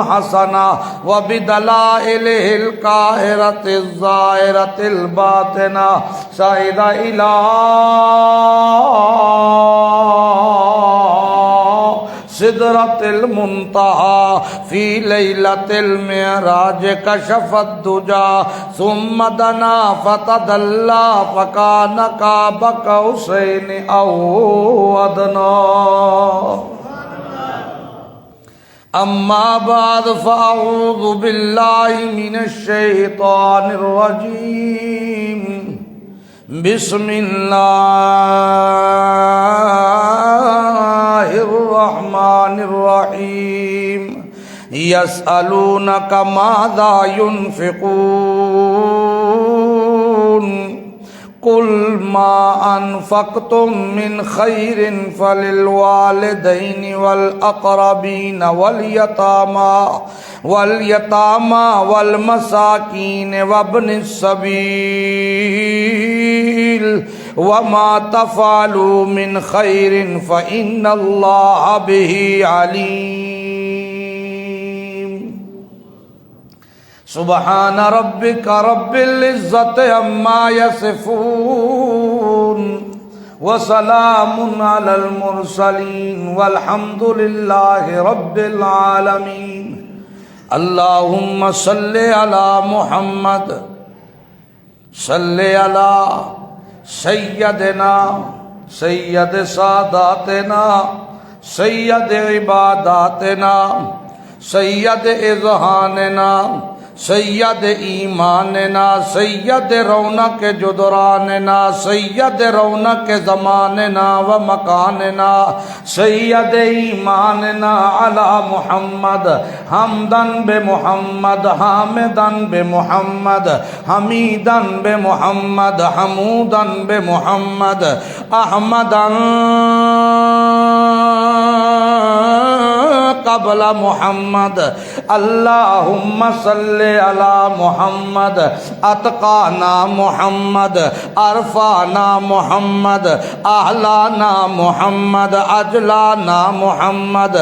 حسنہ وبدلائلہ القاہرۃ الظاہرۃ الباطنہ صعد الی سدرۃ المنتہی فی لیلۃ المعراج کشف الدجی ثم دنا فتدلی فکان قاب قوسین او ادنی اما بعد فاعوذ باللہ من الشیطان الرجیم بسم اللہ الرحمن الرحیم یسألونک ماذا ينفقون قل ما انفقتم من خیر فللوالدین والاقربین والیتامی والمساکین وابن السبیل وما تفعلوا من خیر فإن اللہ بہ علیم سبحان ربک رب العزت عما یصفون وسلام علی المرسلین والحمد للہ رب العالمین اللہم صل علی محمد صلی علی سیدنا سید ساداتنا سید عباداتنا سید اذہاننا سید ایماننا سید رونق جدراننا سید رونق زماننا و مکاننا سید ایماننا علی محمد حمدن بمحمد حامدن بمحمد حمیدن بمحمد حمودن بمحمد احمدن قبل محمد اللہم صلی علی محمد اتقانا محمد ارفانا محمد اعلانا محمد اجلانا محمد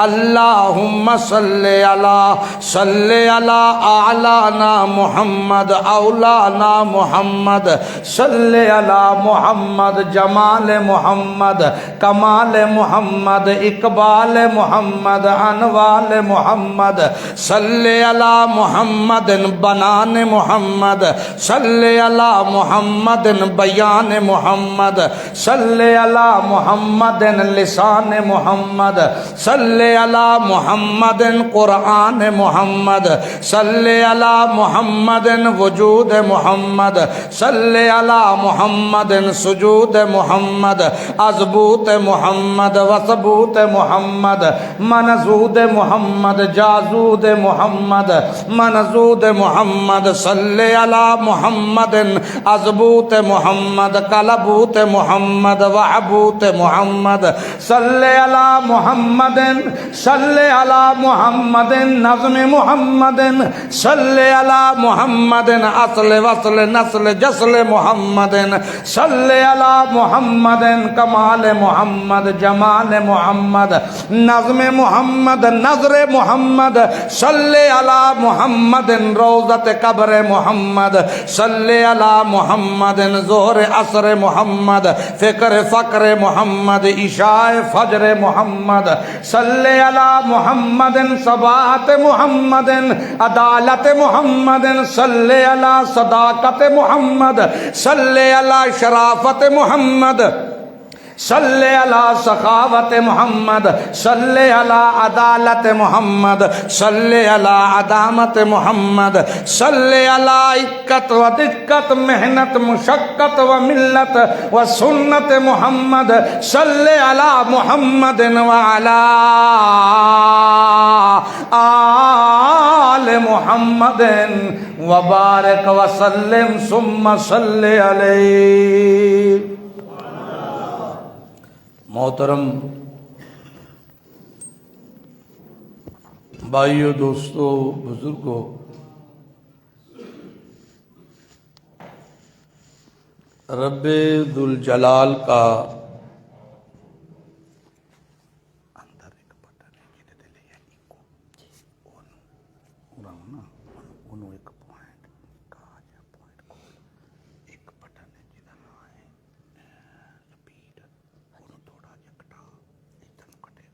اللہم صلی علی اعلانا محمد اولانا محمد صلی علی محمد جمال محمد کمال محمد اقبال محمد انوال محمد صلی علی محمد بنان محمد صلی علی محمد بیان محمد صلی علی محمد لسان محمد صلی علی محمد قرآن محمد صلی علی محمد وجود محمد صلی علی محمد سجود محمد اثبوت محمد وثبوت محمد منزود محمد جازود محمد منزود محمد صلی علی محمد اثبوت محمد کلبوت محمد وعبوت محمد صلی علی محمد صلی علی محمد نظم محمد صلی علی محمد اصل وصل نسل جسل محمد صلی علی محمد کمال محمد جمال محمد نظم محمد نظر محمد صلی علی محمد روضت قبر محمد صلی علی محمد ظہر عصر محمد فکر فقر محمد عشاء فجر محمد صلی علی محمد صباحت محمد عدالت محمد صلی علی صداقت محمد صلی علی شرافت محمد صلی علی سخاوت محمد صلی علی عدالت محمد صلی علی عدامت محمد صلی علی اکت و دقت محنت مشقت و ملت و سنت محمد صلی علی محمد و علی آل محمد وبارک وسلم ثم صلی علیہ محترم بھائیو دوستو بزرگو، رب ذوالجلال کا ਉਹਨੂੰ ਇੱਕ ਪੁਆਇੰਟ ਕਾ ਜਾਂ ਪੁਆਇੰਟ ਕੋਲ ਇੱਕ ਬਟਨ ਹੈ ਜਿਹਦਾ ਨਾਮ ਹੈ ਰਿਪੀਟ, ਉਹਨੂੰ ਥੋੜਾ ਜਿਹਾ ਘਟਾ, ਇੱਧਰ ਨੂੰ ਘਟੇਗਾ।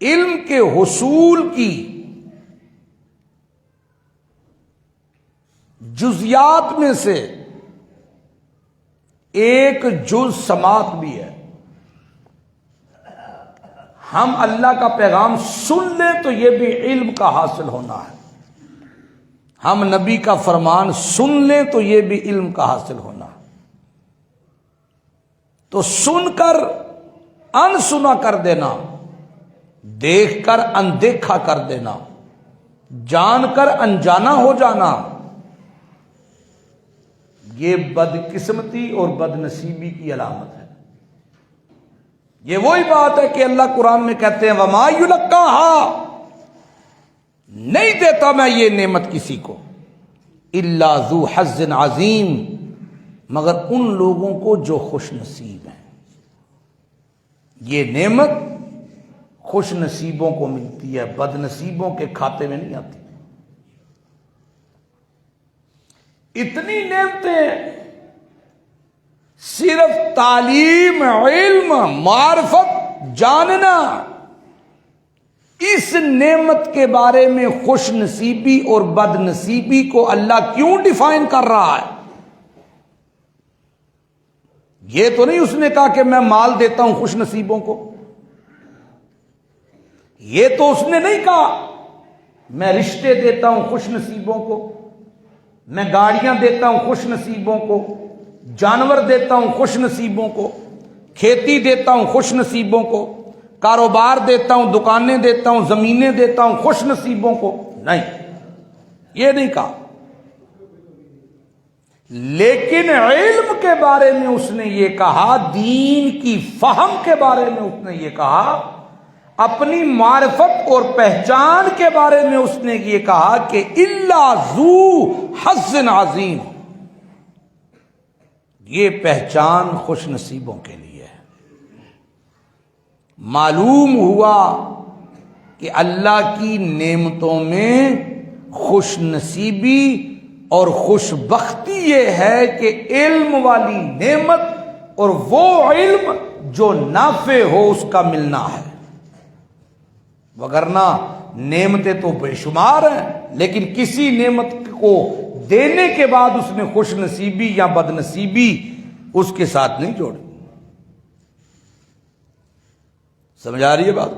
علم کے حصول کی جزیات میں سے ایک جز سماعت بھی ہے. ہم اللہ کا پیغام سن لیں تو یہ بھی علم کا حاصل ہونا ہے. ہم نبی کا فرمان سن لیں تو یہ بھی علم کا حاصل ہونا ہے. تو سن کر انسنا کر دینا، دیکھ کر اندیکھا کر دینا، جان کر انجانا ہو جانا، یہ بدقسمتی اور بد نصیبی کی علامت ہے. یہ وہی بات ہے کہ اللہ قرآن میں کہتے ہیں وَمَا يُلَقَّاهَا، نہیں دیتا میں یہ نعمت کسی کو اِلَّا ذُو حَظٍّ عَظِيمٍ، مگر ان لوگوں کو جو خوش نصیب ہیں. یہ نعمت خوش نصیبوں کو ملتی ہے، بد نصیبوں کے کھاتے میں نہیں آتی. اتنی نعمتیں صرف تعلیم، علم، معرفت، جاننا، اس نعمت کے بارے میں خوش نصیبی اور بد نصیبی کو اللہ کیوں ڈیفائن کر رہا ہے؟ یہ تو نہیں اس نے کہا کہ میں مال دیتا ہوں خوش نصیبوں کو. یہ تو اس نے نہیں کہا میں رشتے دیتا ہوں خوش نصیبوں کو، میں گاڑیاں دیتا ہوں خوش نصیبوں کو، جانور دیتا ہوں خوش نصیبوں کو، کھیتی دیتا ہوں خوش نصیبوں کو، کاروبار دیتا ہوں، دکانیں دیتا ہوں، زمینیں دیتا ہوں خوش نصیبوں کو. نہیں، یہ نہیں کہا. لیکن علم کے بارے میں اس نے یہ کہا، دین کی فہم کے بارے میں اس نے یہ کہا، اپنی معرفت اور پہچان کے بارے میں اس نے یہ کہا کہ اِلَّا ذُو حَظٍّ عَظِيمٍ، یہ پہچان خوش نصیبوں کے لیے ہے. معلوم ہوا کہ اللہ کی نعمتوں میں خوش نصیبی اور خوش بختی یہ ہے کہ علم والی نعمت اور وہ علم جو نافع ہو اس کا ملنا ہے. وگرنہ نعمتیں تو بے شمار ہیں، لیکن کسی نعمت کو دینے کے بعد اس نے خوش نصیبی یا بد نصیبی اس کے ساتھ نہیں جوڑی. سمجھ آ رہی ہے بات؟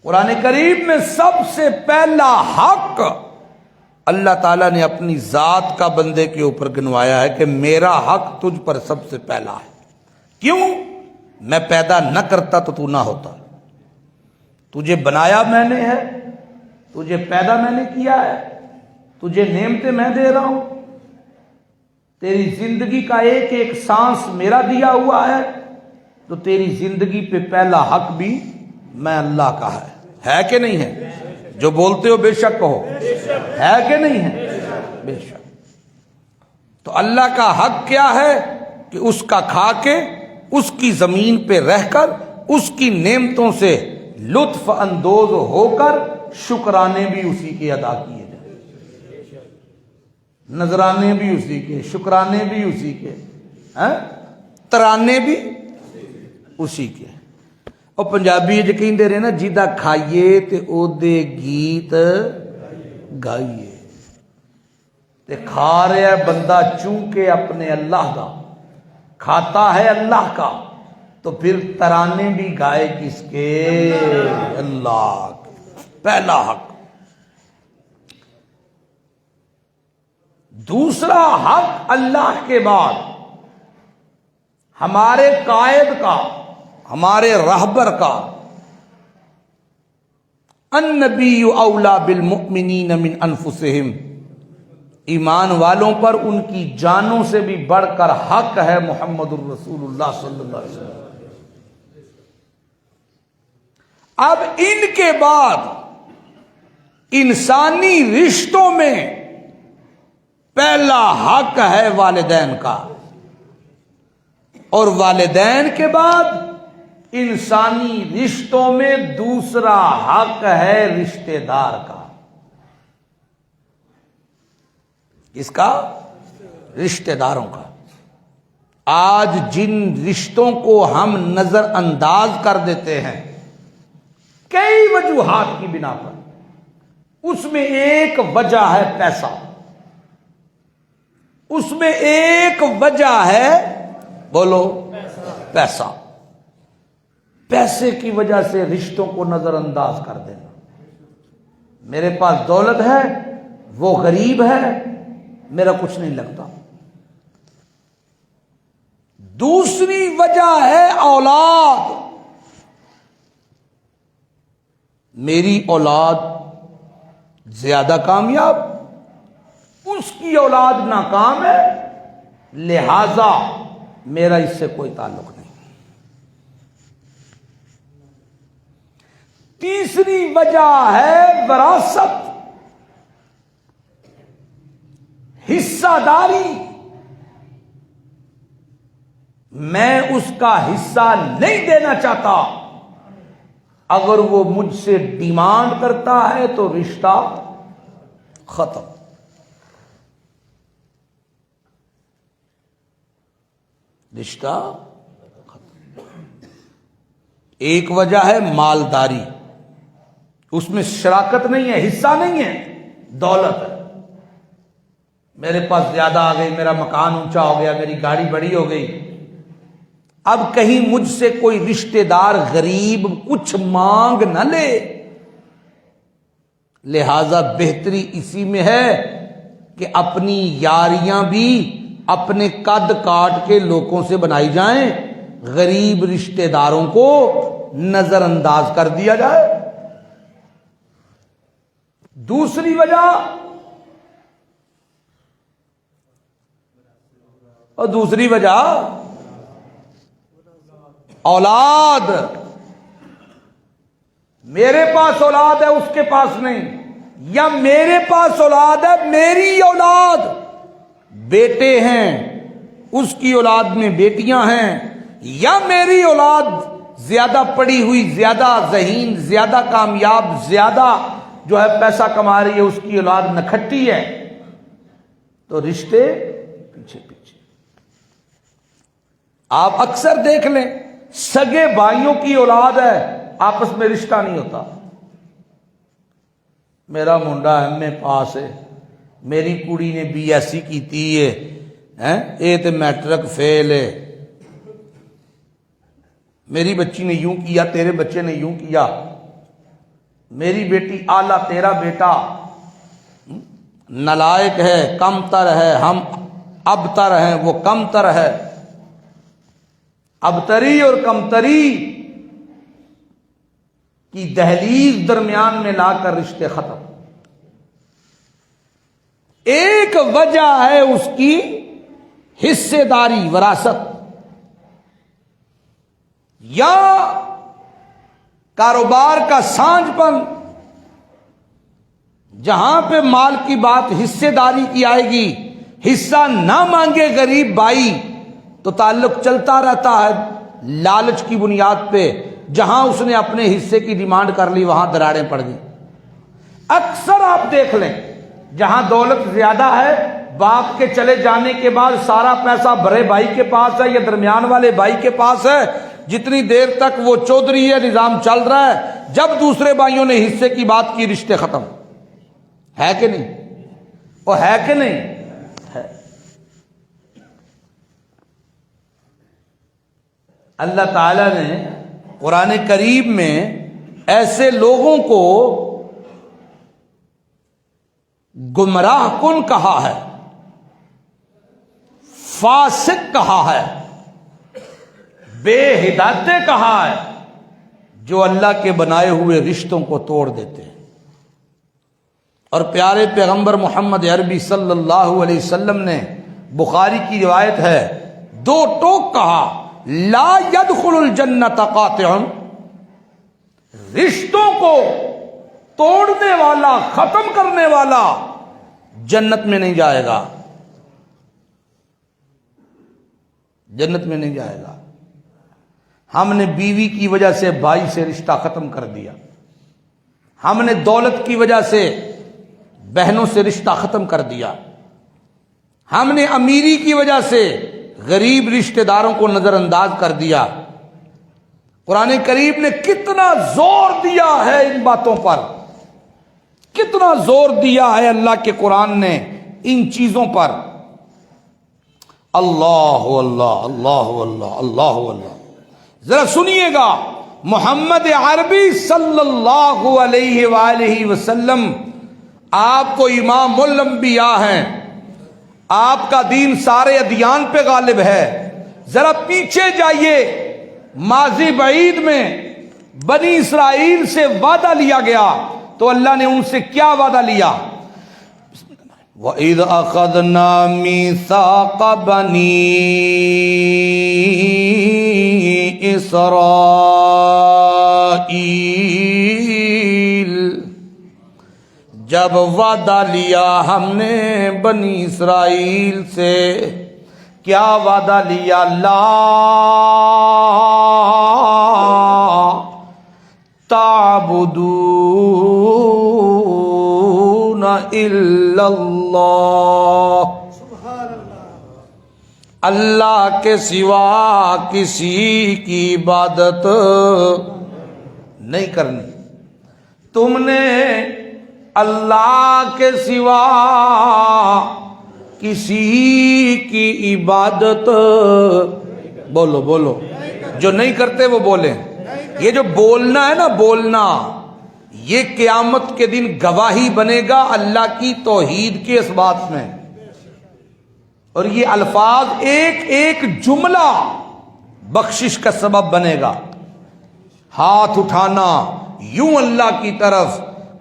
قرآن کریم میں سب سے پہلا حق اللہ تعالیٰ نے اپنی ذات کا بندے کے اوپر گنوایا ہے کہ میرا حق تجھ پر سب سے پہلا ہے. کیوں؟ میں پیدا نہ کرتا تو تو نہ ہوتا. تجھے بنایا میں نے ہے، تجھے پیدا میں نے کیا ہے، تجھے نعمتیں میں دے رہا ہوں، تیری زندگی کا ایک ایک سانس میرا دیا ہوا ہے، تو تیری زندگی پہ پہلا حق بھی میں اللہ کا ہے کہ نہیں ہے؟ جو بولتے ہو بے شک کہو، ہے کہ نہیں ہے؟ بے شک. تو اللہ کا حق کیا ہے کہ اس کا کھا کے، اس کی زمین پہ رہ کر، اس کی نعمتوں سے لطف اندوز ہو کر شکرانے بھی اسی کے ادا کیے جائیں، نذرانے بھی اسی کے، شکرانے بھی اسی کے، ترانے بھی اسی کے. اور پنجابی جو کہندے رہے نا جیدہ کھائیے تے او دے گیت گائیے. تے کھا رہا ہے بندہ چونکہ اپنے اللہ کا، کھاتا ہے اللہ کا، تو پھر ترانے بھی گائے کس کے؟ اللہ. پہلا حق. دوسرا حق اللہ کے بعد ہمارے قائد کا، ہمارے رہبر کا، النبی اولا بالمؤمنین من انفسہم، ایمان والوں پر ان کی جانوں سے بھی بڑھ کر حق ہے محمد الرسول اللہ صلی اللہ علیہ وسلم. اب ان کے بعد انسانی رشتوں میں پہلا حق ہے والدین کا، اور والدین کے بعد انسانی رشتوں میں دوسرا حق ہے رشتہ دار کا. کس کا؟ رشتہ داروں کا. آج جن رشتوں کو ہم نظر انداز کر دیتے ہیں کئی وجوہات کی بنا پر، اس میں ایک وجہ ہے پیسہ، اس میں ایک وجہ ہے، بولو، پیسہ۔ پیسے کی وجہ سے رشتوں کو نظر انداز کر دینا۔ میرے پاس دولت ہے، وہ غریب ہے، میرا کچھ نہیں لگتا۔ دوسری وجہ ہے اولاد۔ میری اولاد زیادہ کامیاب، اس کی اولاد ناکام ہے، لہذا میرا اس سے کوئی تعلق نہیں۔ تیسری وجہ ہے وراثت، حصہ داری۔ میں اس کا حصہ نہیں دینا چاہتا، اگر وہ مجھ سے ڈیمانڈ کرتا ہے تو رشتہ ختم۔ رشتہ ختم۔ ایک وجہ ہے مالداری، اس میں شراکت نہیں ہے، حصہ نہیں ہے، دولت ہے۔ میرے پاس زیادہ آ گئی، میرا مکان اونچا ہو گیا، میری گاڑی بڑی ہو گئی، اب کہیں مجھ سے کوئی رشتہ دار غریب کچھ مانگ نہ لے، لہذا بہتری اسی میں ہے کہ اپنی یاریاں بھی اپنے قد کاٹ کے لوگوں سے بنائی جائیں، غریب رشتہ داروں کو نظر انداز کر دیا جائے۔ دوسری وجہ، اور دوسری وجہ اولاد۔ میرے پاس اولاد ہے، اس کے پاس نہیں، یا میرے پاس اولاد ہے، میری اولاد بیٹے ہیں، اس کی اولاد میں بیٹیاں ہیں، یا میری اولاد زیادہ پڑھی ہوئی، زیادہ ذہین، زیادہ کامیاب، زیادہ جو ہے پیسہ کما رہی ہے، اس کی اولاد نکھٹی ہے، تو رشتے پیچھے پیچھے۔ آپ اکثر دیکھ لیں، سگے بھائیوں کی اولاد ہے، آپس میں رشتہ نہیں ہوتا۔ میرا منڈا ایم اے پاس ہے، میری کڑی نے بی ایس سی کیتی ہے، یہ تو میٹرک فیل ہے، میری بچی نے یوں کیا، تیرے بچے نے یوں کیا، میری بیٹی اعلیٰ، تیرا بیٹا نالائق ہے، کم تر ہے، ہم ابتر ہیں، وہ کم تر ہے۔ ابتری اور کمتری کی دہلیز درمیان میں لا کر رشتے ختم۔ ایک وجہ ہے اس کی حصے داری، وراثت، یا کاروبار کا سانج پن۔ جہاں پہ مال کی بات حصے داری کی آئے گی، حصہ نہ مانگے غریب بھائی تو تعلق چلتا رہتا ہے لالچ کی بنیاد پہ۔ جہاں اس نے اپنے حصے کی ڈیمانڈ کر لی، وہاں دراڑیں پڑ گئی۔ اکثر آپ دیکھ لیں، جہاں دولت زیادہ ہے، باپ کے چلے جانے کے بعد سارا پیسہ بڑے بھائی کے پاس ہے یا درمیان والے بھائی کے پاس ہے، جتنی دیر تک وہ چودھری ہے، نظام چل رہا ہے، جب دوسرے بھائیوں نے حصے کی بات کی، رشتے ختم۔ ہے کہ نہیں؟ وہ ہے کہ نہیں؟ ہے۔ اللہ تعالی نے قرآن کریم میں ایسے لوگوں کو گمراہ کن کہا ہے، فاسق کہا ہے، بے ہدایت کہا ہے، جو اللہ کے بنائے ہوئے رشتوں کو توڑ دیتے ہیں۔ اور پیارے پیغمبر محمد عربی صلی اللہ علیہ وسلم نے، بخاری کی روایت ہے، دو ٹوک کہا، لا يدخل الجنت قاطع، رشتوں کو توڑنے والا، ختم کرنے والا جنت میں نہیں جائے گا، جنت میں نہیں جائے گا۔ ہم نے بیوی کی وجہ سے بھائی سے رشتہ ختم کر دیا، ہم نے دولت کی وجہ سے بہنوں سے رشتہ ختم کر دیا، ہم نے امیری کی وجہ سے غریب رشتہ داروں کو نظر انداز کر دیا. قرآن کریم نے کتنا زور دیا ہے ان باتوں پر، کتنا زور دیا ہے اللہ کے قرآن نے ان چیزوں پر. اللہ اللہ اللہ اللہ اللہ اللہ. ذرا سنیے گا، محمد عربی صلی اللہ علیہ وآلہ وسلم آپ کو امام الانبیاء ہیں، آپ کا دین سارے ادیان پہ غالب ہے. ذرا پیچھے جائیے، ماضی بعید میں بنی اسرائیل سے وعدہ لیا گیا تو اللہ نے ان سے کیا وعدہ لیا؟ وَإِذْ أَخَذْنَا مِيثَاقَ بَنِي إِسْرَائِيلَ، جب وعدہ لیا ہم نے بنی اسرائیل سے، کیا وعدہ لیا؟ لا تعبدون الا اللہ، اللہ کے سوا کسی کی عبادت نہیں کرنی. تم نے اللہ کے سوا کسی کی عبادت، بولو بولو، جو نہیں کرتے وہ بولیں. یہ جو بولنا ہے نا، بولنا، یہ قیامت کے دن گواہی بنے گا اللہ کی توحید کے اس بات میں. اور یہ الفاظ ایک ایک جملہ بخشش کا سبب بنے گا. ہاتھ اٹھانا یوں اللہ کی طرف،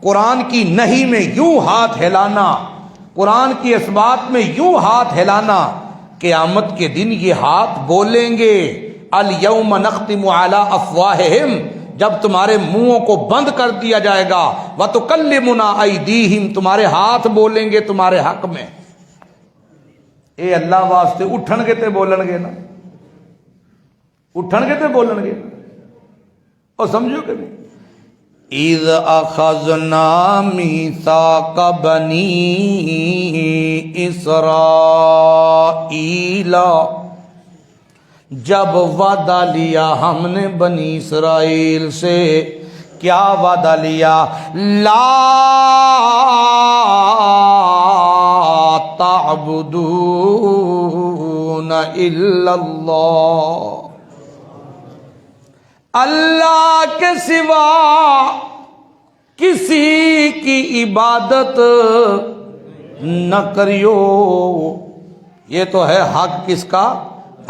قرآن کی نہی میں یوں ہاتھ ہلانا، قرآن کی اس بات میں یوں ہاتھ ہلانا. قیامت کے دن یہ ہاتھ بولیں گے. الیوم نختم علی افواہہم، جب تمہارے منہوں کو بند کر دیا جائے گا. وتکلمنا ایدیہم، تمہارے ہاتھ بولیں گے تمہارے حق میں. اے اللہ واسطے اٹھن گے تے بولن گے نا، اٹھن گے تے بولن گے. اور سمجھو کہ نہیں، اِذْ أَخَذْنَا مِيثَاقَ بَنِي إِسْرَائِيلَ، جب وعدہ لیا ہم نے بنی اسرائیل سے. کیا وعدہ لیا؟ لا تعبدون الا اللہ، اللہ کے سوا کسی کی عبادت نہ کریو. یہ تو ہے حق کس کا؟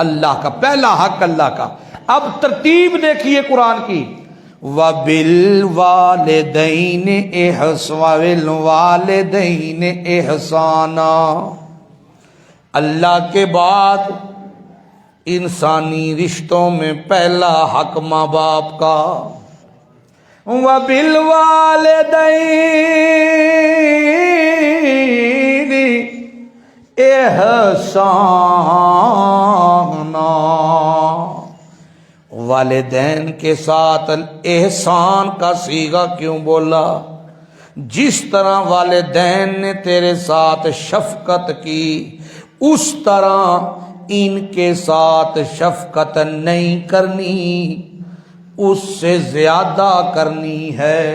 اللہ کا. پہلا حق اللہ کا. اب ترتیب دیکھیے قرآن کی، وَبِالْوَالِدَيْنِ إِحْسَانًا، اللہ کے بعد انسانی رشتوں میں پہلا حق ماں باپ کا. وَبِالْوَالِدَيْنِ احسانا، والدین کے ساتھ احسان کا صیغہ کیوں بولا؟ جس طرح والدین نے تیرے ساتھ شفقت کی اس طرح ان کے ساتھ شفقت نہیں کرنی، اس سے زیادہ کرنی ہے.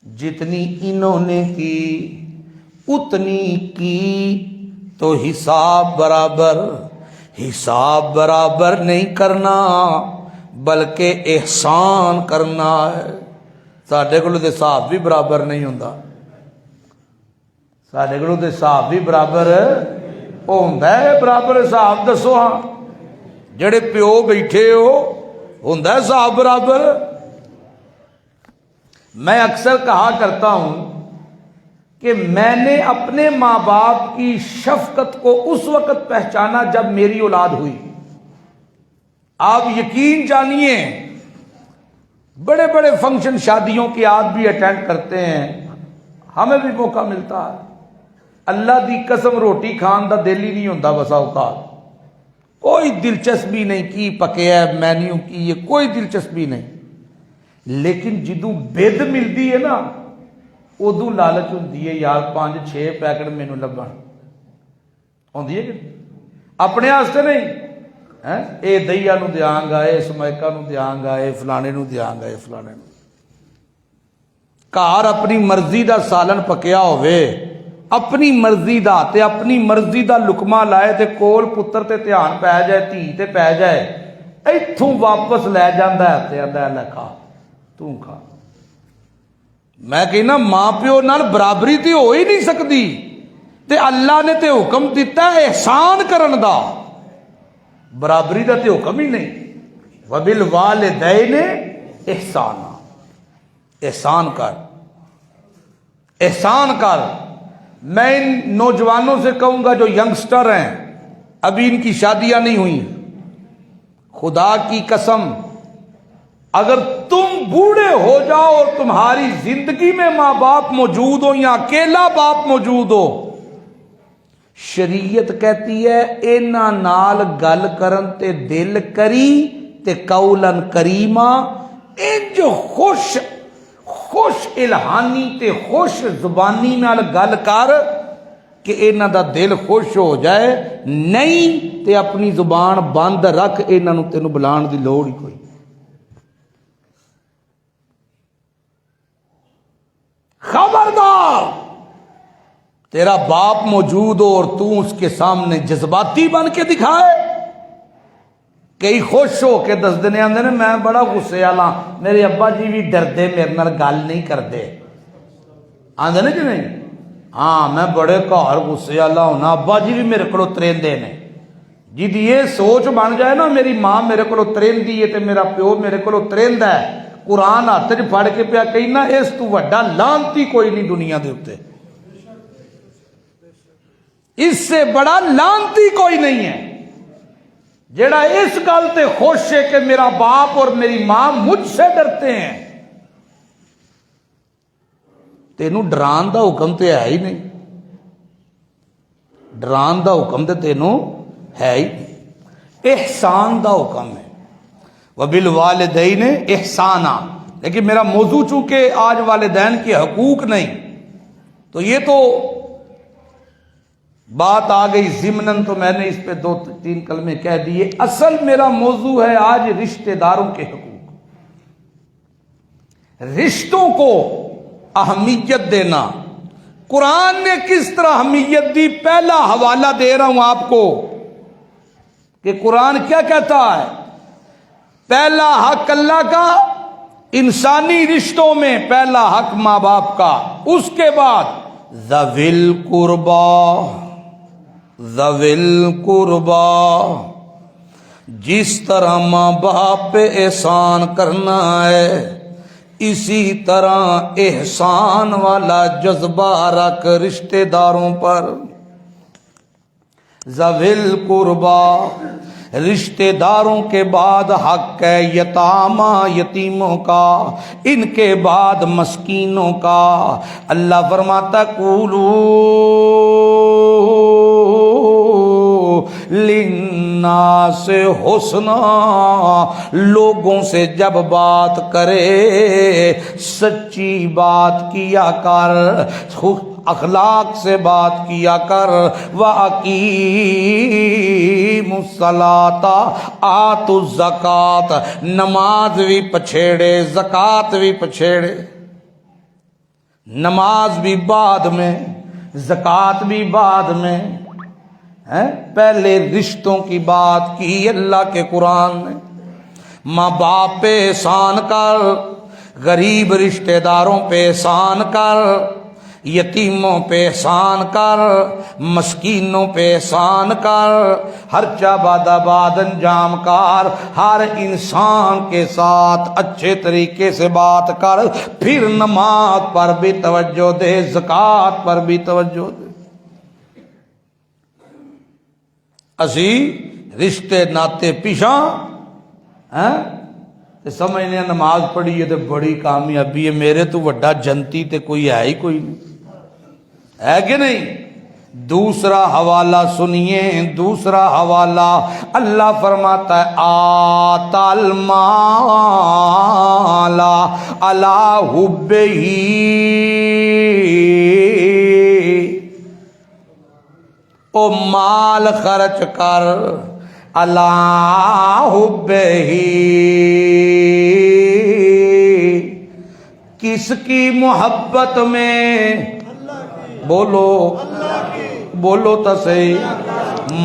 جتنی انہوں نے کی اتنی کی تو حساب برابر نہیں کرنا بلکہ احسان کرنا ہے. ساڈے کولوں تے حساب بھی برابر نہیں ہوندا، ساڈے کولوں تے حساب بھی برابر ہوندا ہے. برابر حساب دسو ہاں، جڑے پیو بیٹھے ہو ہوندا ہے حساب برابر؟ میں اکثر کہا کرتا ہوں کہ میں نے اپنے ماں باپ کی شفقت کو اس وقت پہچانا جب میری اولاد ہوئی. آپ یقین جانیے، بڑے بڑے فنکشن شادیوں کی آپ بھی اٹینڈ کرتے ہیں، ہمیں بھی موقع ملتا ہے. اللہ دی قسم روٹی کھان دا دل ہی نہیں ہوتا بسا اوقات، کوئی دلچسپی نہیں کی پکیا مینیو کی، یہ کوئی دلچسپی نہیں. لیکن جدوں بید ملتی ہے نا ادو لالچ ہوتی ہے، یار 5-6 پیکٹ مینوں لبن ہوندی ہے کہ اپنے واسطے نہیں اے دئیا نو دیاں گا، اے سمائکا نو دیاں گا، اے فلانے نو دیاں گا، اے فلانے نو۔ گھر اپنی مرضی دا سالن پکیا ہوئے، اپنی مرضی دا تے اپنی مرضی دا لقمہ لائے تے کول پتر تے دھیان پی جائے، دھی تے پی جائے، ایتھوں واپس لے جاندا ہے تے آندا ہے لے کھا تو کھا۔ میں کہنا ماں پیو نال برابری تے ہو ہی نہیں سکتی، تے اللہ نے تے حکم دیتا ہے احسان کرن دا، برابری دا تے حکم ہی نہیں۔ وبالوالدین احسانا، احسان کر، احسان کر۔ میں ان نوجوانوں سے کہوں گا جو ینگسٹر ہیں، ابھی ان کی شادیاں نہیں ہوئی، خدا کی قسم اگر تم بوڑھے ہو جاؤ اور تمہاری زندگی میں ماں باپ موجود ہو یا اکیلا باپ موجود ہو، شریعت کہتی ہے اینا نال گل کرن تے دل کری تے قولن کریما، ان جو خوش الہانی تے خوش زبانی نال گل کر کہ انہاں دا دل خوش ہو جائے، نہیں تے اپنی زبان بند رکھ، انہاں نو تینوں بلان دی لوڑ ہی کوئی۔ خبردار تیرا باپ موجود ہو اور تو اس کے سامنے جذباتی بن کے دکھائے، کئی خوش ہو کے دس دن آندے نے میں بڑا غصے والا، میرے ابا جی بھی ڈردے میرے نال گل نہیں کردے، آندے نے کہ نہیں؟ ہاں میں بڑے گھر غصے والا ہونا، ابا جی بھی میرے کو تریندے نے۔ جی یہ سوچ بن جائے نا میری ماں میرے کو تریندی ہے تے میرا پیو میرے کو تریندا ہے، قرآن ہاتھ چ پھڑ کے پیا کہنا اس تو وڈا لعنتی کوئی نہیں دنیا دے اوتے، اس سے بڑا لعنتی کوئی نہیں ہے جیڑا اس گل تے خوش ہے کہ میرا باپ اور میری ماں مجھ سے ڈرتے ہیں۔ تینوں ڈران دا حکم تے ہے ہی نہیں، ڈران دا حکم تے تینوں ہے ہی نہیں، احسان دا حکم ہے، وبالوالدین احسانا۔ لیکن میرا موضوع چونکہ آج والدین کے حقوق نہیں، تو یہ تو بات آ گئی ضمناً، تو میں نے اس پہ 2-3 کلمے کہہ دیے۔ اصل میرا موضوع ہے آج رشتہ داروں کے حقوق، رشتوں کو اہمیت دینا۔ قرآن نے کس طرح اہمیت دی، پہلا حوالہ دے رہا ہوں آپ کو کہ قرآن کیا کہتا ہے۔ پہلا حق اللہ کا، انسانی رشتوں میں پہلا حق ماں باپ کا، اس کے بعد ذوی القربا، ذوی القربا، جس طرح ماں باپ پہ احسان کرنا ہے اسی طرح احسان والا جذبہ رکھ رشتہ داروں پر۔ ذوی القربا، رشتہ داروں کے بعد حق ہے یتامہ، یتیموں کا، ان کے بعد مسکینوں کا۔ اللہ فرماتا قولوا للناس حسنا، لوگوں سے جب بات کرے سچی بات کیا کر، اخلاق سے بات کیا کر۔ وَأَقِيمُوا الصَّلَاةَ آتُوا الزَّكَاةَ، نماز بھی پچھیڑے زکوٰۃ بھی پچھیڑے، نماز بھی بعد میں زکوٰۃ بھی بعد میں، پہلے رشتوں کی بات کی اللہ کے قرآن نے۔ ماں باپ پہ احسان کر، غریب رشتہ داروں پہ احسان کر، یتیموں پہ احسان کر، مسکینوں پہ احسان کر، ہر چاباد آباد انجام کار، ہر انسان کے ساتھ اچھے طریقے سے بات کر، پھر نماز پر بھی توجہ دے، زکوٰۃ پر بھی توجہ دے۔ اسی رشتے ناتے پیشاں سمجھنے نماز پڑھی ہے تو بڑی کامیابی ہے، میرے تو وڈا جنتی تے کوئی ہے ہی کوئی نہیں، ہے کہ نہیں؟ دوسرا حوالہ سنیے، دوسرا حوالہ اللہ فرماتا ہے آتَى الْمَالَ عَلَىٰ حُبِّهِ، او مال مال خرچ کر اللہ حبہی، کس کی محبت میں، بولو بولو تو صحیح،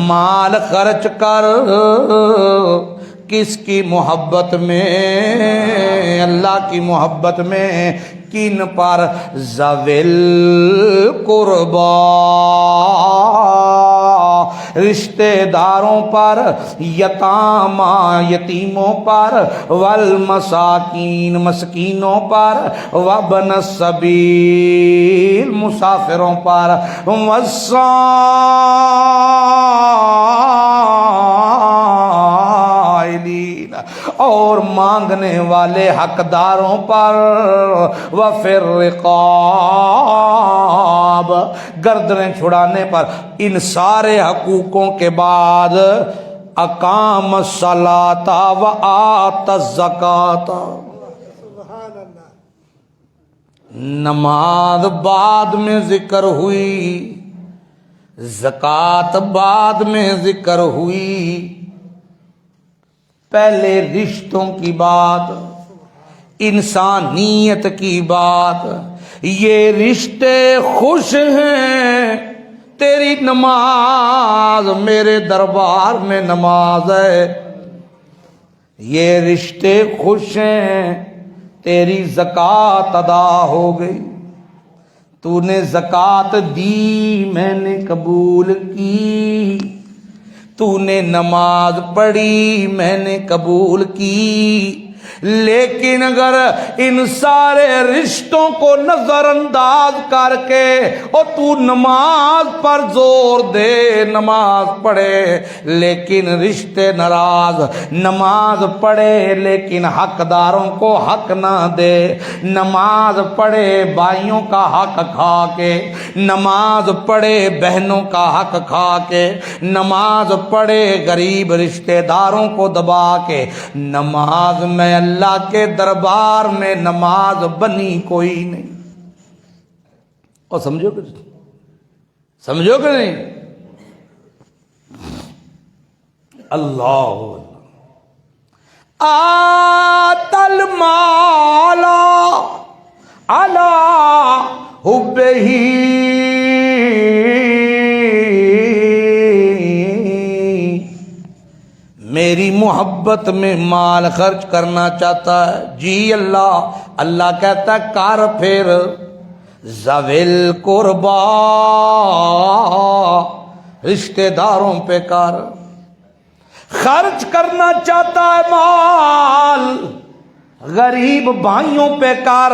مال خرچ کر کس کی محبت میں، اللہ کی محبت میں، کن پر، ذویل قربا، رشتہ داروں پر، یتامى یتیموں پر، والمساکین مسکینوں پر، وابن السبیل مسافروں پر، والسائلین اور مانگنے والے حقداروں پر، وفی الرقاب گردنیں چھڑانے پر۔ ان سارے حقوقوں کے بعد اقام الصلاۃ وآت الزکاۃ، نماز بعد میں ذکر ہوئی، زکوٰۃ بعد میں ذکر ہوئی، پہلے رشتوں کی بات، انسانیت کی بات، یہ رشتے خوش ہیں تیری نماز میرے دربار میں نماز ہے، یہ رشتے خوش ہیں تیری زکوٰۃ ادا ہو گئی، تو نے زکوٰۃ دی میں نے قبول کی، تو نے نماز پڑھی میں نے قبول کی، لیکن اگر ان سارے رشتوں کو نظر انداز کر کے اور تو نماز پر زور دے، نماز پڑھے لیکن رشتے ناراض، نماز پڑھے لیکن حقداروں کو حق نہ دے، نماز پڑھے بھائیوں کا حق کھا کے، نماز پڑھے بہنوں کا حق کھا کے، نماز پڑھے غریب رشتہ داروں کو دبا کے، نماز میں اللہ کے دربار میں نماز بنی کوئی نہیں۔ اور سمجھو کہ نہیں؟ اللہ آت المال علی حبہ، میری محبت میں مال خرچ کرنا چاہتا ہے، جی اللہ، اللہ کہتا ہے کر پھر، ذویل قربا رشتہ داروں پہ کر، خرچ کرنا چاہتا ہے مال، غریب بھائیوں پہ کر،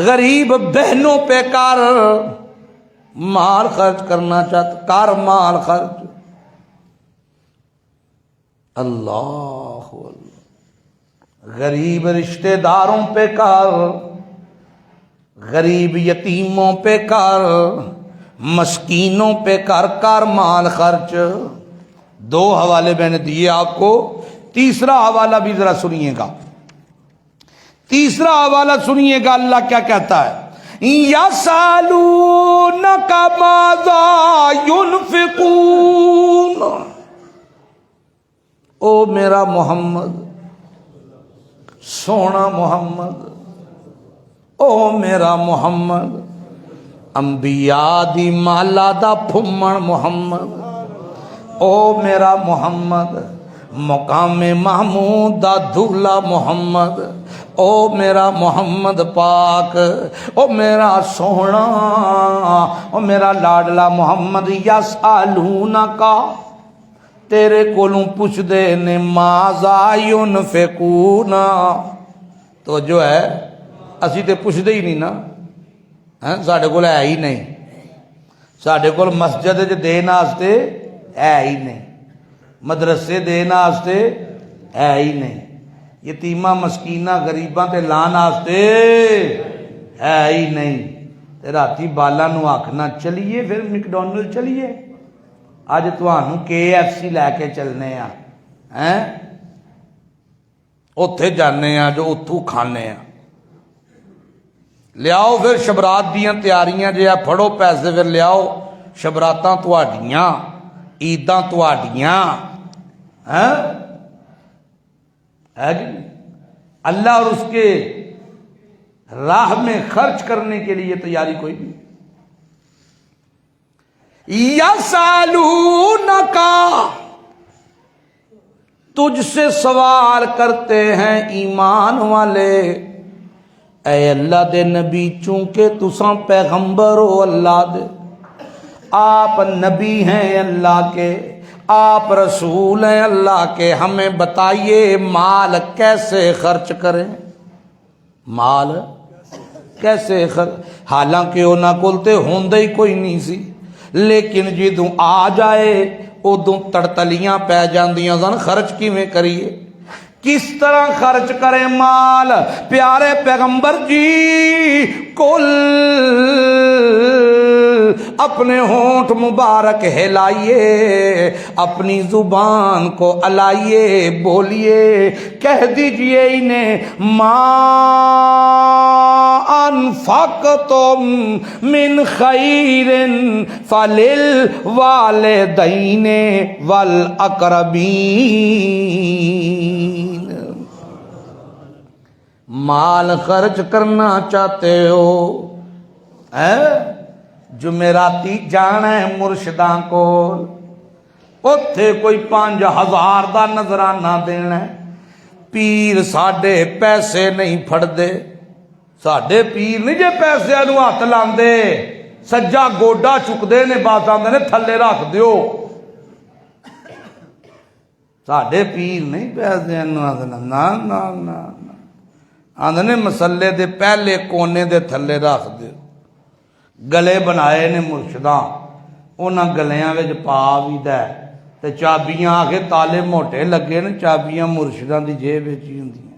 غریب بہنوں پہ کر، مال خرچ کرنا چاہتا کر مال خرچ، اللہ غریب رشتہ داروں پہ کر، غریب یتیموں پہ کر، مسکینوں پہ کر مال خرچ۔ دو حوالے میں نے دیے آپ کو، تیسرا حوالہ بھی ذرا سنیے گا، تیسرا حوالہ سنیے گا اللہ کیا کہتا ہے، یسألونک ماذا ينفقون، او میرا محمد، سونا محمد، او میرا محمد، انبیاء دی مالا دا پھمن محمد، او میرا محمد، مقام محمود دا دھولا محمد، او میرا محمد پاک، او میرا سونا، او میرا لاڈلا محمد، یسألونک تیرے کولوں پوچھ دے نے ماذا ينفقون، تو جو ہے اسی تے پوچھ دے ہی نہیں نا، ساڑھے کول ہے ہی نہیں، ساڑھے کول مسجد جو دین آستے ہے ہی نہیں، مدرسے دین آستے ہے ہی نہیں، یتیمہ مسکینہ غریباں تے لان آستے ہے ہی نہیں، تے راتی بالا نو آکھنا چلیے پھر میکڈونلڈ چلیے، آج تہانوں KFC لے کے چلنے ہیں، اتھے جانے ہیں جو اتھو کھانے ہیں، لیاؤ پھر شبرات دیاں تیاریاں جے پھڑو پیسے پھر لیاؤ، شبراتاں تہاڈیاں عیداں تواڈیاں ہے کہ نہیں؟ اللہ اور اس کے راہ میں خرچ کرنے کے لیے تیاری کوئی نہیں. یسالونک، تجھ سے سوال کرتے ہیں ایمان والے، اے اللہ دے نبی، چونکہ تساں پیغمبر ہو اللہ دے، آپ نبی ہیں اللہ کے، آپ رسول ہیں اللہ کے، ہمیں بتائیے مال کیسے خرچ کریں، مال کیسے حالانکہ انہاں کول تے ہوندے ہی کوئی نہیں سی، لیکن جدوں آ جائے ادوں تڑتلیاں پی جاندیاں سن، خرچ کیویں کریے، کس طرح خرچ کریں مال. پیارے پیغمبر جی کل اپنے ہونٹ مبارک ہلائیے، اپنی زبان کو الائیے، بولیے، کہہ دیجئے انہیں ما انفقتم من خیر فللوالدین والاقربین. مال خرچ کرنا چاہتے ہو، جمعراتی جانا ہے مرشداں کول، اوتھے کوئی 5000 دا نذرانہ دینا ہے. پیر ساڈے پیسے نہیں پھڑدے، ساڈے پیر نہیں جے پیسے نو ہاتھ لاندے، سجا گوڈا چکدے نے، بات آندے نے تھلے رکھ دیو. ساڈے پیر نہیں پیسے نو ہاتھ لاندے، نا نا نا، آندے نے مسلے دے پہلے کونے دے تھلے رکھ دیو. گلے بنائے نے مرشداں، انہاں گلیاں وچ پا بھی دے تے چابیاں آ کے تالے موٹے لگے نے، چابیاں مرشداں دی جیب وچ ہی ہوندیاں.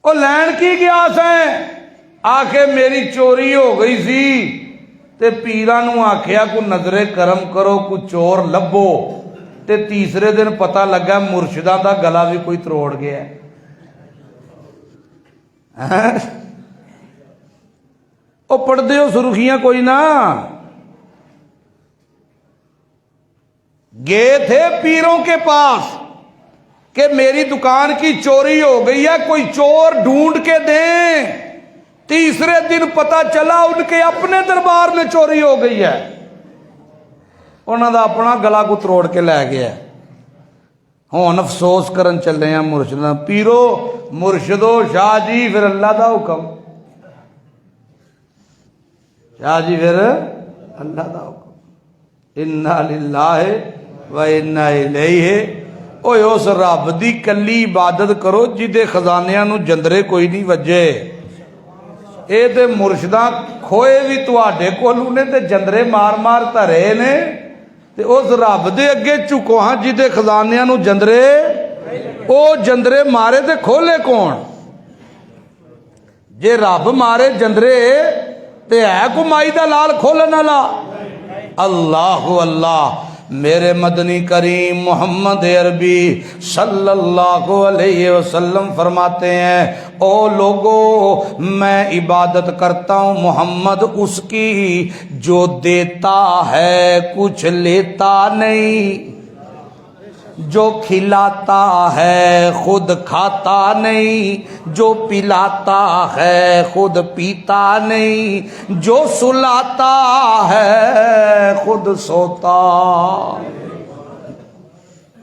او لین کی گیا سیں، آ کے میری چوری ہو گئی سی تے پیراں نوں آکھیا کو نظر کرم کرو، کو چور لبو، تے تیسرے دن پتہ لگا مرشداں دا گلا بھی کوئی تروڑ گیا ہے. او پڑھ دیو سرخیاں کوئی نہ. گئے تھے پیروں کے پاس کہ میری دکان کی چوری ہو گئی ہے، کوئی چور ڈھونڈ کے دیں. تیسرے دن پتہ چلا ان کے اپنے دربار میں چوری ہو گئی ہے، انہوں دا اپنا گلا کو تروڑ کے لے گیا. ہون افسوس کرن چلے ہیں مرشداں، پیرو مرشدو شاہ جی پھر اللہ دا حکم، شاہ جی پھر اللہ دا حکم. انا للہ و انا الیہ. اوے اس رب دی کلی عبادت کرو جدے خزانیاں نو جندرے کوئی نہیں وجے. اے تے مرشداں کھوئے بھی تواڈے کولوں نے تے جندرے مار مار دھرے نے، تے اس رب دے اگے چکو ہاں جدے خزانیاں نو جندرے، او جندرے مارے تے کھولے کون؟ جے رب مارے جندرے تے ہے کو مائی دا لال کھولن والا؟ اللہ اللہ. میرے مدنی کریم محمد عربی صلی اللہ علیہ وسلم فرماتے ہیں، او لوگو میں عبادت کرتا ہوں محمد اس کی جو دیتا ہے کچھ لیتا نہیں، جو کھلاتا ہے خود کھاتا نہیں، جو پلاتا ہے خود پیتا نہیں، جو سلاتا ہے خود سوتا.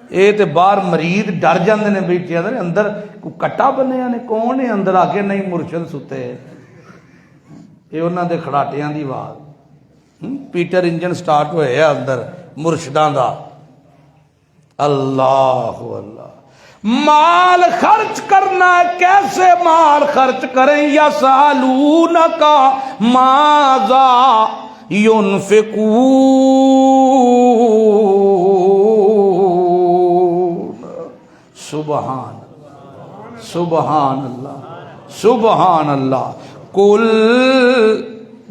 اے تے باہر مریض ڈر جاندے نے، بیٹھے نے اندر کو کٹا بنیا نے، کون ہے اندر آ کے؟ نہیں مرشد ستے. یہ انہاں دے کھڑاٹیاں دی آواز، پیٹر انجن سٹارٹ ہوئے اندر مرشداں دا. اللہ اللہ. مال خرچ کرنا ہے، کیسے مال خرچ کریں؟ یسالونک ماذا ينفقون. سبحان سبحان اللہ سبحان اللہ. کل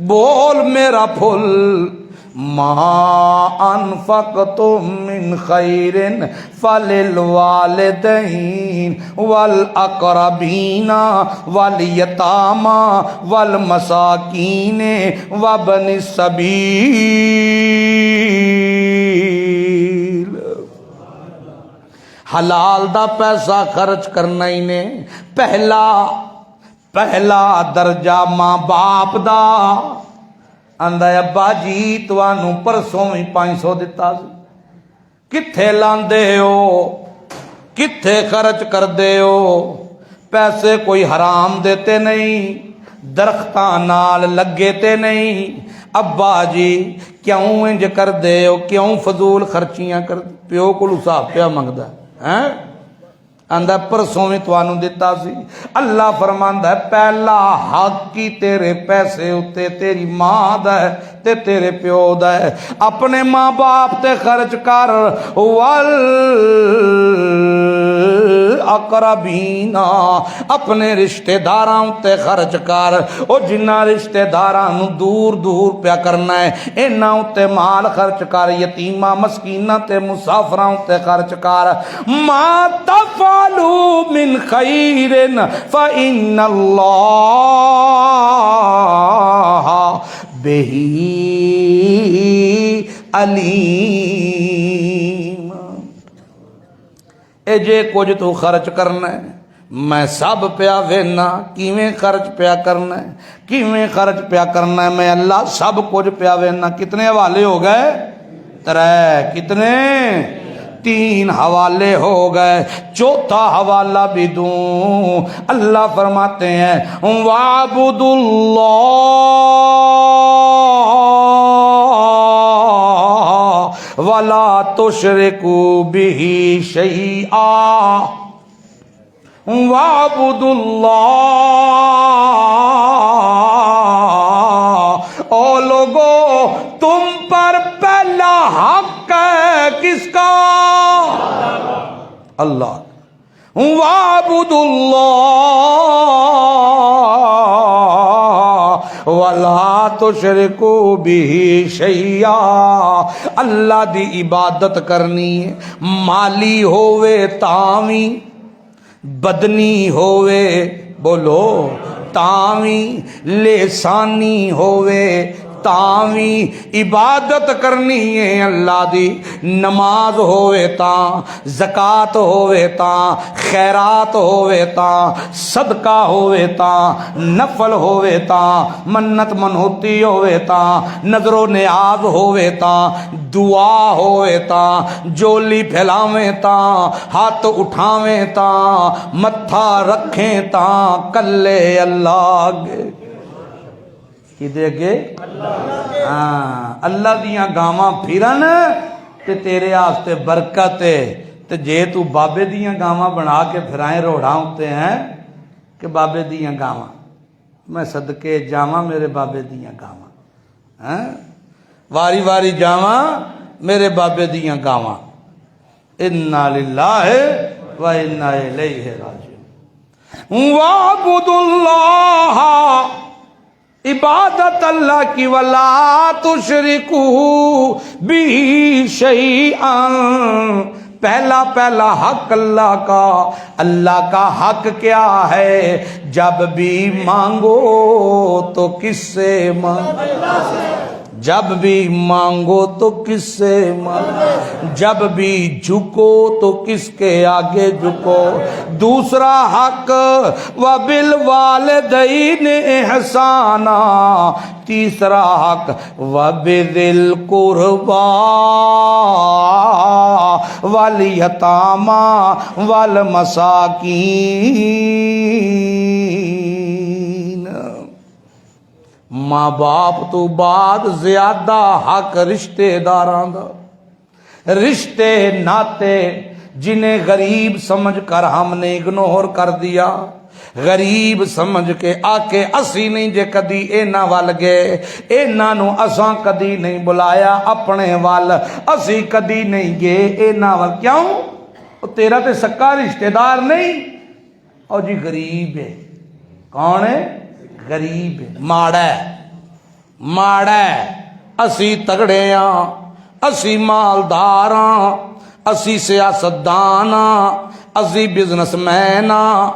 بول میرا پھل، ما انفقتم من خیر فللوالدین والاقربین والیتامی والمساکین وابن السبیل. حلال دا پیسہ خرچ کرنا ہی نے پہلا درجہ ماں باپ دا. آندا ابا جی تانوں پرسوں بھی 500 دتا سی، کتھے لاندے ہو، کتھے خرچ کردے ہو؟ پیسے کوئی حرام دیتے نہیں، درختاں نال لگے تے نہیں. ابا جی کیوں انج کردے ہو، کیوں فضول خرچیاں کر؟ پیو کو حساب پیا منگدا ہے. آندا پرسوں بھی تانوں دتا سی. اللہ فرماندا ہے پہلا حق کی تیرے پیسے اتے تیری ماں دا ہے تے تیرے پیو دا ہے. اپنے ماں باپ تے خرچ کر، والاقربین اپنے رشتہ داراں تے خرچ کر. او جنہ رشتہ داراں نو دور دور پیا کرنا ہے انہاں تے مال خرچ کر. یتیماں مسکیناں تے مسافراں تے خرچ کر. ما تفعلوا من خیر فإن اللہ بہ علیم. اے جے کچھ تو خرچ کرنا ہے میں سب پیا وینا. کیویں خرچ پیا کرنا ہے، کیویں خرچ پیا کرنا ہے، میں اللہ سب کچھ پیا وینا. کتنے حوالے ہو گئے؟ 3. کتنے؟ 3 حوالے ہو گئے. چوتھا حوالہ بھی دوں. اللہ فرماتے ہیں وَاعْبُدُوا اللَّهَ وَلَا تُشْرِكُوا بِهِ شَيْئًا. وَاعْبُدُوا اللَّهَ. او لوگو تم پر پہلا حق ہے کس کا؟ اللہ. وَاعْبُدُوا اللَّهَ وَلَا تُشْرِكُوا بِهِ شَيْئًا. اللہ دی عبادت کرنی ہے، مالی ہووے تاویں، بدنی ہووے بولو تاویں، لسانی ہووے تاویں عبادت کرنی ہے اللہ دی. نماز ہووے تاں، زکات ہووے تاں، خیرات ہووے تاں، صدقہ ہووے تاں، نفل ہووے تاں، منت منوتی ہووے تاں، نظر و نیاز ہووے تاں، دعا ہووے تاں، جولی پھیلاویں تاں، ہاتھ اٹھاویں تاں، متھا رکھیں تاں، کلے اللہ آگے. کی دے گے؟ اللہ دیاں گاواں پھرن تے تیرے آستے برکت ہے. تے جے تو بابے دیاں گاواں بنا کے پھرائیں روڑاں ہوتے ہیں کہ بابے دیاں گاواں، میں صدقے جاواں میرے بابے دیاں گاواں، واری واری جاواں میرے بابے دیاں گاواں. انا للہ و انا الیہ راجعون. وَاعْبُدُوا اللَّهَ عبادت اللہ کی ولا تشرکوا بہ شیئا. پہلا حق اللہ کا. اللہ کا حق کیا ہے؟ جب بھی مانگو تو کس سے مانگو؟ جب بھی مانگو تو کس سے مانگو؟ جب بھی جھکو تو کس کے آگے جھکو؟ دوسرا حق وَبِالْوَالِدَيْنِ إِحْسَانًا. تیسرا حق وَبِذِي الْقُرْبَى وَالْيَتَامَى وَالْمَسَاكِينَ. ماں باپ تو بعد زیادہ حق رشتے داراں دا. رشتے ناتے جنہیں غریب سمجھ کر ہم نے اگنور کر دیا، غریب سمجھ کے آکے اسی نہیں جے کدی اینا وال گئے، اینا نو اساں کدی نہیں بلایا اپنے وال، اسی کدی نہیں گئے اینا وال. کیوں؟ تیرا تے سکا رشتہ دار نہیں، اور جی غریب ہے. کون ہے؟ غریب ہے، ماڑا ہے، اسی تگڑے ہاں، اسی مالدار ہاں، اسی سیاستدان ہاں، اسی بزنس مین ہاں،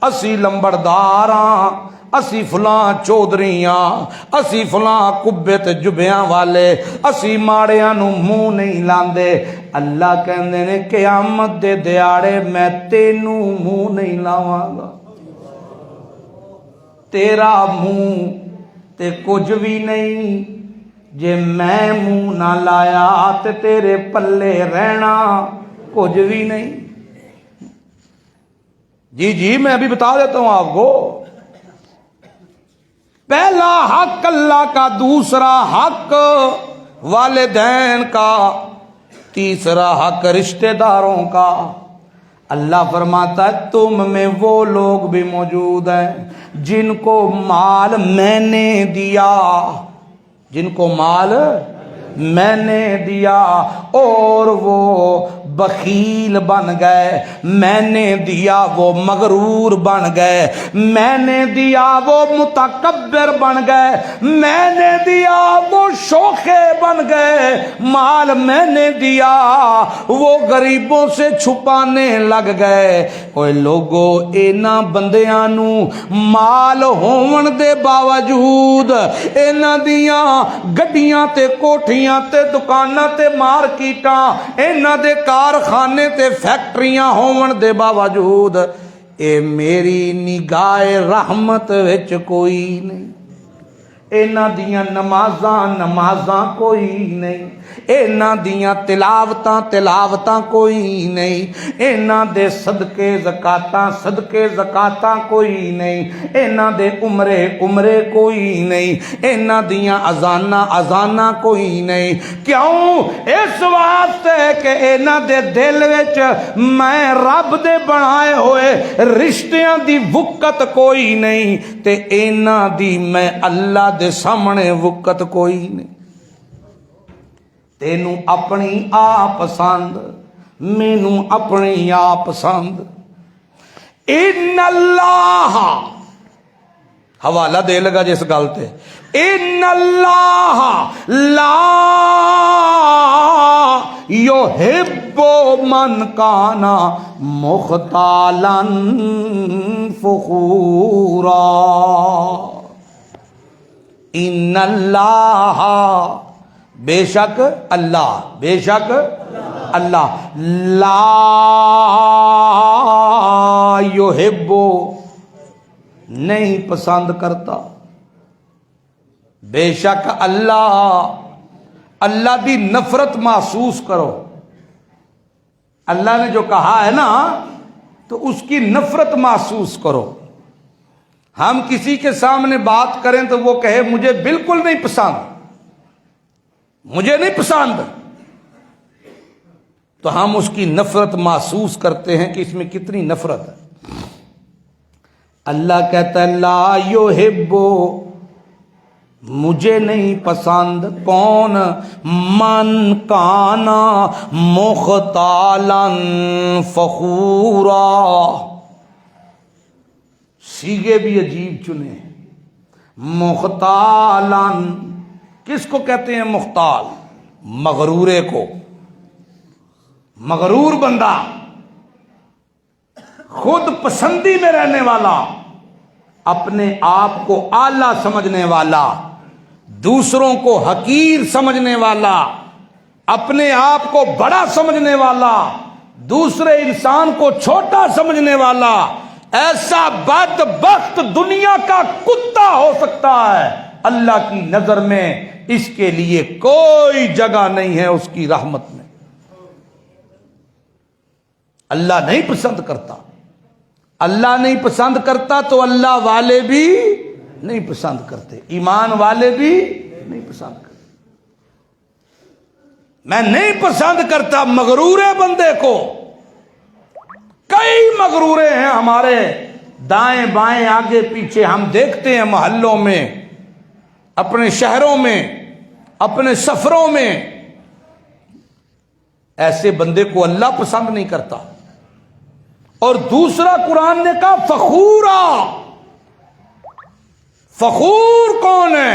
اسی لمبردار ہاں، اسی فلاں چودھریاں، اسی فلاں کبے تے جبیاں والے، اسی ماڑیاں نو منہ نہیں لاندے۔ اللہ کہندے نے قیامت دے دیاڑے میں تینوں منہ نہیں لاواں گا، تیرا منہ تے کچھ بھی نہیں، جے میں منہ نہ لایا تے تیرے پلے رہنا کچھ بھی نہیں۔ جی میں ابھی بتا دیتا ہوں آپ کو، پہلا حق اللہ کا، دوسرا حق والدین کا، تیسرا حق رشتہ داروں کا۔ اللہ فرماتا ہے تم میں وہ لوگ بھی موجود ہیں جن کو مال میں نے دیا، جن کو مال میں نے دیا اور وہ بخیل بن گئے، میں نے دیا وہ مغرور بن گئے، میں نے دیا وہ متکبر بن گئے، میں نے دیا وہ شوخے بن گئے، مال میں نے دیا وہ غریبوں سے چھپانے لگ گئے۔ اوے لوگو اینا بندیاں نو مال ہون دے باوجود، اینا دیاں گڈیاں تے کوٹھیاں تے دکاناں تے مارکیٹاں، اینا دے کارخانے تے فیکٹریاں ہون دے باوجود اے میری نگاہ رحمت وچ کوئی نہیں، اینا دیاں نمازاں کوئی نہیں، اینا دیاں تلاوتاں کوئی نہیں، اینا دے صدقے زکاتاں کوئی نہیں، اینا دے عمرے کوئی نہیں، اینا دیاں اذاناں کوئی نہیں۔ کیوں؟ اس واسطے کہ اینا دے دل وچ میں رب دے بنائے ہوئے رشتیاں دی وقت کوئی نہیں، تے اینا دی میں اللہ دے سامنے وقت کوئی نہیں۔ تینوں اپنی آپ پسند، مینوں اپنی آپ پسند۔ ان اللہ، حوالہ دے لگا جس گل تے، ان اللہ لا یحب من کان مختالا فخورا۔ ان اللہ، بے شک اللہ لا یحب، نہیں پسند کرتا، بے شک اللہ دی نفرت محسوس کرو۔ اللہ نے جو کہا ہے نا تو اس کی نفرت محسوس کرو۔ ہم کسی کے سامنے بات کریں تو وہ کہے مجھے بالکل نہیں پسند، مجھے نہیں پسند، تو ہم اس کی نفرت محسوس کرتے ہیں کہ اس میں کتنی نفرت ہے۔ اللہ کہتا ہے لا یحب، مجھے نہیں پسند، کون؟ من کانا مختالا فخورا۔ سیغے بھی عجیب چنے، مختالا، کس کو کہتے ہیں مختال؟ مغرورے کو، مغرور بندہ، خود پسندی میں رہنے والا، اپنے آپ کو اعلیٰ سمجھنے والا، دوسروں کو حقیر سمجھنے والا، اپنے آپ کو بڑا سمجھنے والا، دوسرے انسان کو چھوٹا سمجھنے والا، ایسا بدبخت دنیا کا کتا ہو سکتا ہے، اللہ کی نظر میں اس کے لیے کوئی جگہ نہیں ہے اس کی رحمت میں۔ اللہ نہیں پسند کرتا، اللہ نہیں پسند کرتا تو اللہ والے بھی نہیں پسند کرتے، ایمان والے بھی نہیں پسند کرتے۔ میں نہیں پسند کرتا مغرورے بندے کو۔ کئی مغرورے ہیں ہمارے، دائیں بائیں آگے پیچھے، ہم دیکھتے ہیں محلوں میں، اپنے شہروں میں، اپنے سفروں میں، ایسے بندے کو اللہ پسند نہیں کرتا۔ اور دوسرا قرآن نے کہا فخورا، فخور کون ہے؟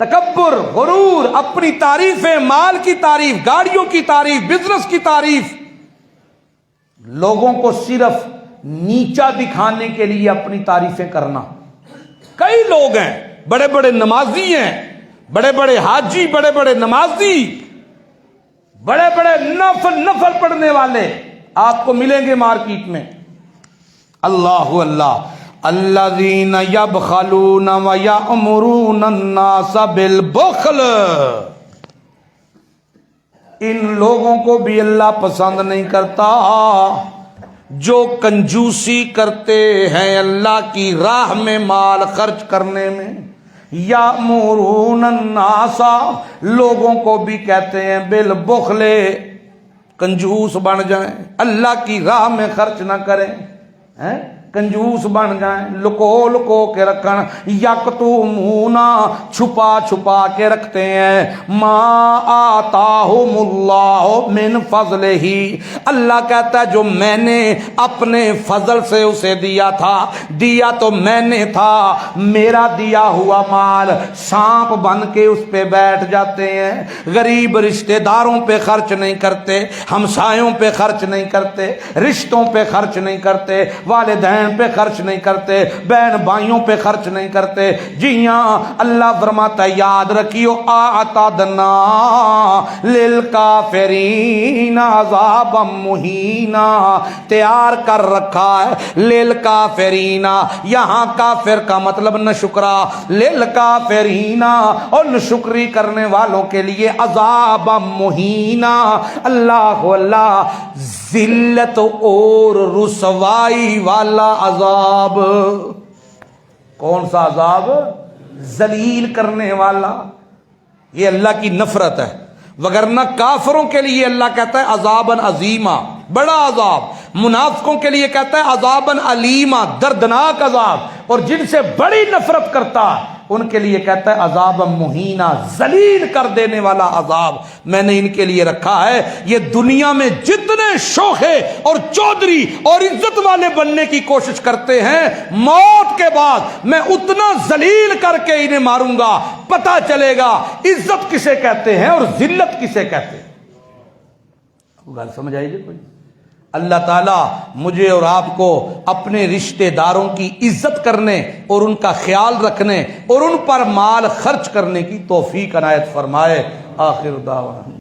تکبر، غرور، اپنی تعریفیں، مال کی تعریف، گاڑیوں کی تعریف، بزنس کی تعریف، لوگوں کو صرف نیچا دکھانے کے لیے اپنی تعریفیں کرنا. کئی لوگ ہیں بڑے بڑے نمازی ہیں، بڑے بڑے حاجی، بڑے بڑے نمازی، بڑے بڑے نفل پڑھنے والے آپ کو ملیں گے مارکیٹ میں. اللہ اللہ، الذین یبخلون ویأمرون الناس بالبخل، ان لوگوں کو بھی اللہ پسند نہیں کرتا جو کنجوسی کرتے ہیں اللہ کی راہ میں مال خرچ کرنے میں. یأمرون الناس، لوگوں کو بھی کہتے ہیں بالبخل، کنجوس بن جائیں، اللہ کی راہ میں خرچ نہ کریں، کنجوس بن جائیں، لکو لکو کے رکھنا. یکتمون، چھپا چھپا کے رکھتے ہیں، ما آتاہم اللہ من فضلہ، اللہ کہتا ہے جو میں نے اپنے فضل سے اسے دیا تھا، دیا تو میں نے تھا، میرا دیا ہوا مال سانپ بن کے اس پہ بیٹھ جاتے ہیں. غریب رشتہ داروں پہ خرچ نہیں کرتے، ہمسایوں پہ خرچ نہیں کرتے، رشتوں پہ خرچ نہیں کرتے، والدین پہ خرچ نہیں کرتے، بہن بھائیوں پہ خرچ نہیں کرتے. جی ہاں، اللہ فرماتا ہے یاد رکھیو، اعتدنا للکافرین عذابا مہینا، تیار کر رکھا ہے للکافرین، یہاں کافر کا مطلب نہ شکرا، للکافرین، اور نشکری کرنے والوں کے لیے عذابا مہینا. اللہ اللہ، ذلت اور رسوائی والا عذاب. کون سا عذاب؟ ذلیل کرنے والا. یہ اللہ کی نفرت ہے، وگرنہ کافروں کے لیے اللہ کہتا ہے عذاباً عظیما، بڑا عذاب. منافقوں کے لیے کہتا ہے عذاباً علیما، دردناک عذاب. اور جن سے بڑی نفرت کرتا ان کے لیے کہتا ہے عذاباً مہینا، ذلیل کر دینے والا عذاب میں نے ان کے لیے رکھا ہے. یہ دنیا میں جتنے شوخے اور چودھری اور عزت والے بننے کی کوشش کرتے ہیں، موت کے بعد میں اتنا ذلیل کر کے انہیں ماروں گا، پتہ چلے گا عزت کسے کہتے ہیں اور ذلت کسے کہتے ہیں. گل سمجھ آئی جی کوئی؟ اللہ تعالیٰ مجھے اور آپ کو اپنے رشتہ داروں کی عزت کرنے اور ان کا خیال رکھنے اور ان پر مال خرچ کرنے کی توفیق عنایت فرمائے. آخر دعوانا